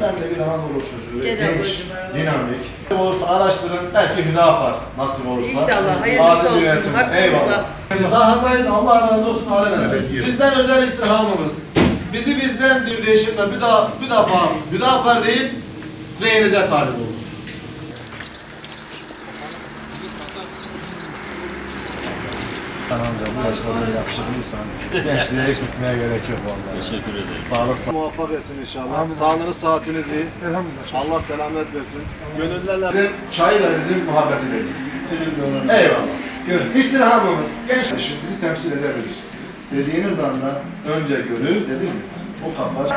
Ben de bir Anadolu çocuğu, genç, dinamik. Olursa araştırın, belki Hüdapar nasip olursa. İnşallah, hayırlısı olsun. Eyvallah. Sahadayız, Allah razı olsun. Sizden özel istirhamımız. Bizi bizden bir değişimle Hüdapar deyip reyinize talip olun. Sen amca bu yaşta böyle yakışıklıysan gençliğe hiç gitmeye gerek yok vallahi. Teşekkür ederim. Sağlık muvaffak etsin inşallah. Sağlığınız, saatiniz iyi. Allah selamet versin. Gönüllerle bizim çayla bizim muhabbetideyiz. Eyvallah. İstirhamımız genç bizi temsil edebilir. Dediğiniz anda önce gönül dedim mi? O kapaç.